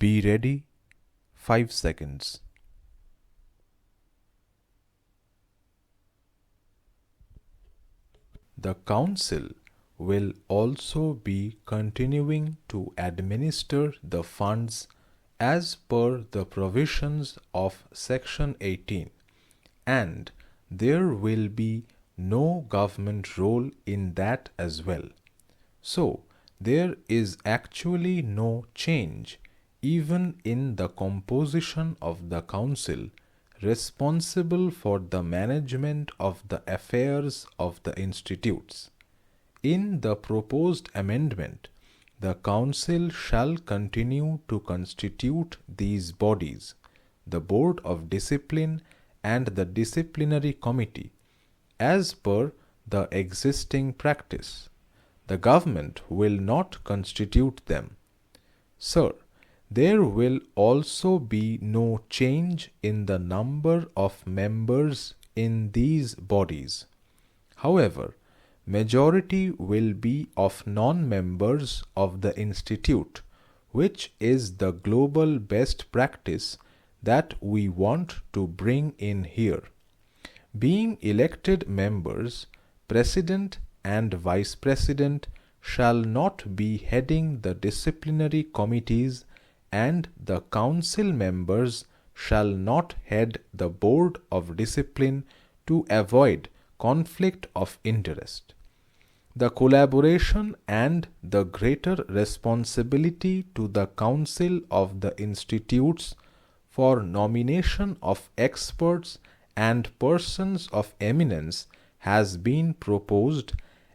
Be ready. 5 seconds. The Council will also be continuing to administer the funds as per the provisions of Section 18, and there will be no government role in that as well. So, there is actually no change even in the composition of the Council responsible for the management of the affairs of the institutes. In the proposed amendment, the Council shall continue to constitute these bodies, the Board of Discipline and the Disciplinary Committee, as per the existing practice. The government will not constitute them. Sir, there will also be no change in the number of members in these bodies. However, majority will be of non-members of the institute, which is the global best practice that we want to bring in here. Being elected members, President and Vice President shall not be heading the disciplinary committees, and the Council members shall not head the Board of Discipline to avoid conflict of interest. The collaboration and the greater responsibility to the Council of the Institutes for nomination of experts and persons of eminence has been proposed,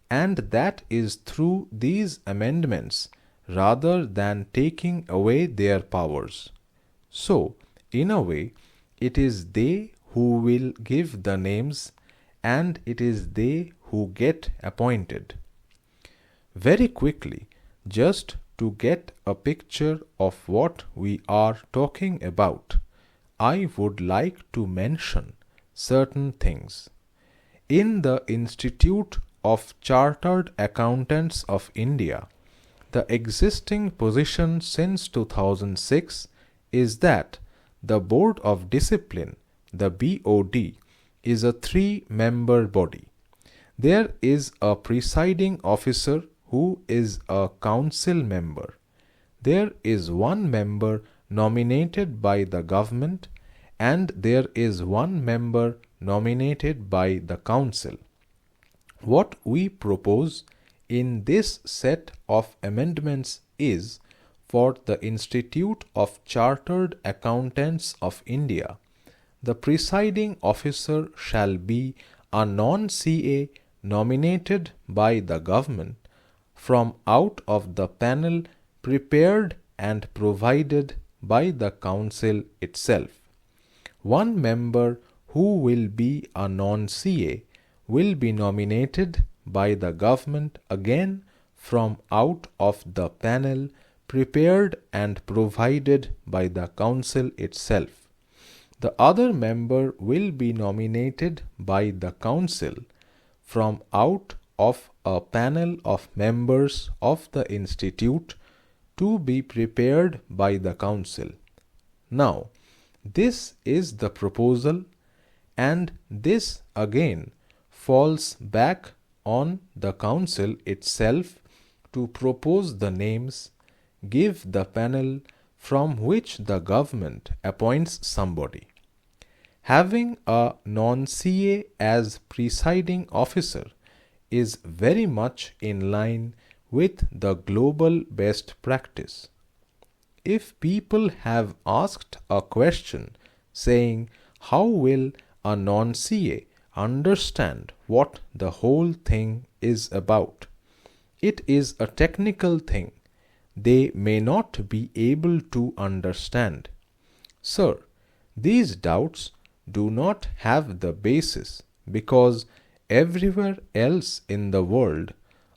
and that is through these amendments rather than taking away their powers. So, in a way, it is they who will give the names, and it is they who get appointed. Very quickly, just to get a picture of what we are talking about, I would like to mention certain things. In the Institute of Chartered Accountants of India, the existing position since 2006 is that the Board of Discipline, the BOD, is a 3-member body. There is a presiding officer who is a council member. There is 1 member nominated by the government, and there is 1 member nominated by the council. What we propose in this set of amendments is for the Institute of Chartered Accountants of India, the presiding officer shall be a non-CA nominated by the government from out of the panel prepared and provided by the council itself. 1 member who will be a non-CA will be nominated by the government again from out of the panel prepared and provided by the council itself. The other member will be nominated by the council from out of a panel of members of the institute to be prepared by the council. Now, this is the proposal, and this again falls back on the council itself to propose the names, give the panel from which the government appoints somebody. Having a non-CA as presiding officer is very much in line with the global best practice. If people have asked a question saying, how will a non-CA understand what the whole thing is about? It is a technical thing. They may not be able to understand. Sir, these doubts do not have the basis, because everywhere else in the world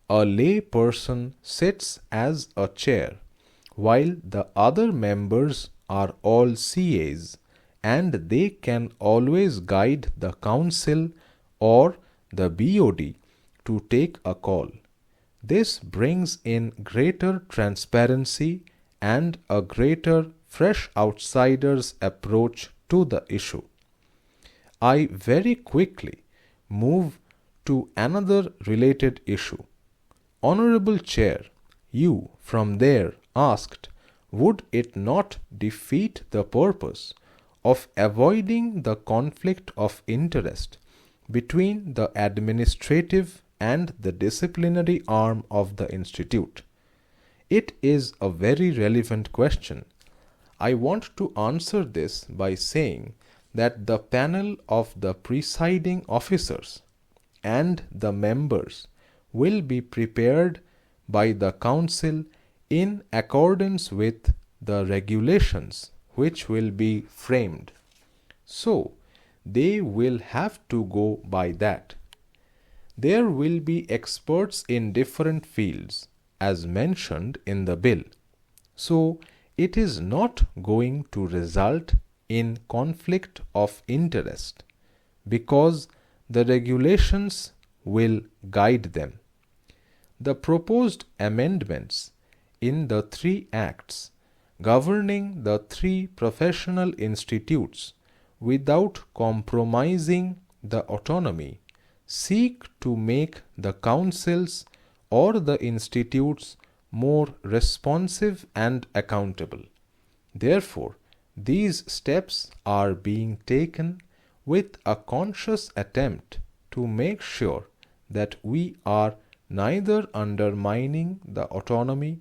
a lay person sits as a chair, while the other members are all CAs, and they can always guide the council or the BOD to take a call. This brings in greater transparency and a greater fresh outsider's approach to the issue. I very quickly move to another related issue. Honorable Chair, you from there asked, would it not defeat the purpose of avoiding the conflict of interest between the administrative and the disciplinary arm of the institute? It is a very relevant question. I want to answer this by saying that the panel of the presiding officers and the members will be prepared by the Council in accordance with the regulations which will be framed. So, they will have to go by that. There will be experts in different fields as mentioned in the bill. So, it is not going to result in conflict of interest because the regulations will guide them. The proposed amendments in the 3 acts governing the 3 professional institutes without compromising the autonomy seek to make the councils or the institutes more responsive and accountable. Therefore, these steps are being taken with a conscious attempt to make sure that we are neither undermining the autonomy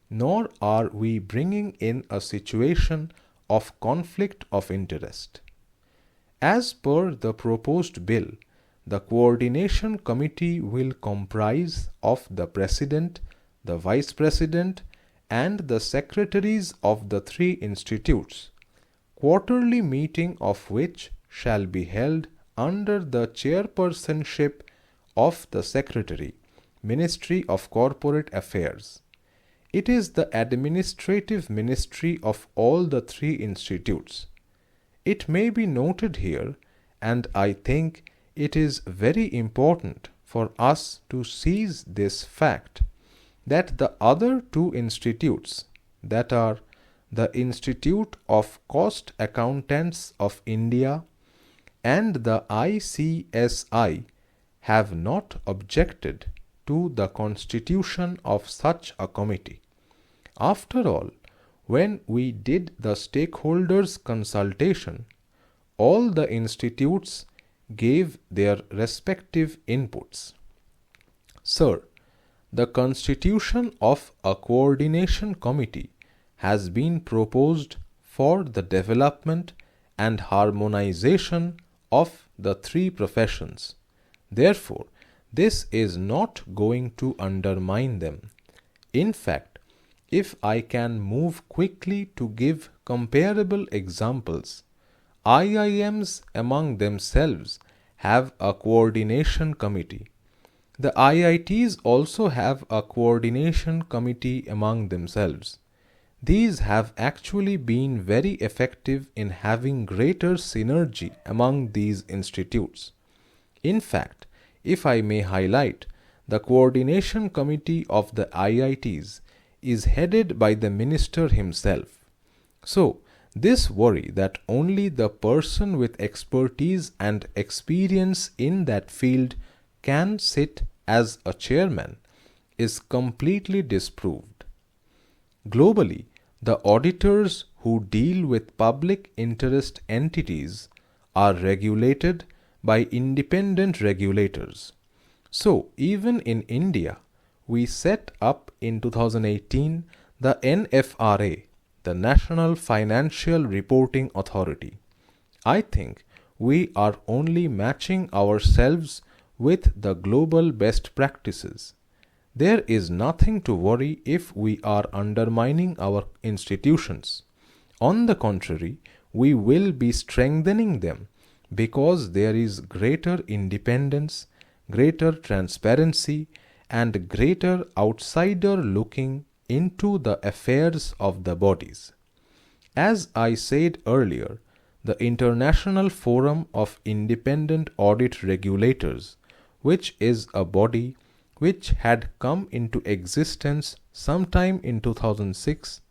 nor are we bringing in a situation of conflict of interest. As per the proposed bill, the coordination committee will comprise of the president, the vice president, and the secretaries of the 3 institutes, quarterly meeting of which shall be held under the chairpersonship of the Secretary, Ministry of Corporate Affairs. It is the administrative ministry of all the 3 institutes. It may be noted here, and I think it is very important for us to seize this fact, that the other 2 institutes, that are the Institute of Cost Accountants of India and the ICSI, have not objected to the constitution of such a committee. After all, when we did the stakeholders' consultation, all the institutes gave their respective inputs. Sir, the constitution of a coordination committee has been proposed for the development and harmonization of the 3 professions. Therefore, this is not going to undermine them. In fact, if I can move quickly to give comparable examples, IIMs among themselves have a coordination committee. The IITs also have a coordination committee among themselves. These have actually been very effective in having greater synergy among these institutes. In fact, if I may highlight, the coordination committee of the IITs is headed by the minister himself. So, this worry that only the person with expertise and experience in that field can sit as a chairman is completely disproved. Globally, the auditors who deal with public interest entities are regulated by independent regulators. So, even in India, we set up in 2018 the NFRA, the National Financial Reporting Authority. I think we are only matching ourselves with the global best practices. There is nothing to worry if we are undermining our institutions. On the contrary, we will be strengthening them because there is greater independence, greater transparency, and greater outsider looking into the affairs of the bodies. As I said earlier, the International Forum of Independent Audit Regulators, which is a body which had come into existence sometime in 2006,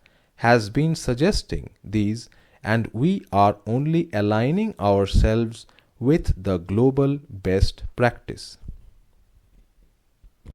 has been suggesting these, and we are only aligning ourselves with the global best practice.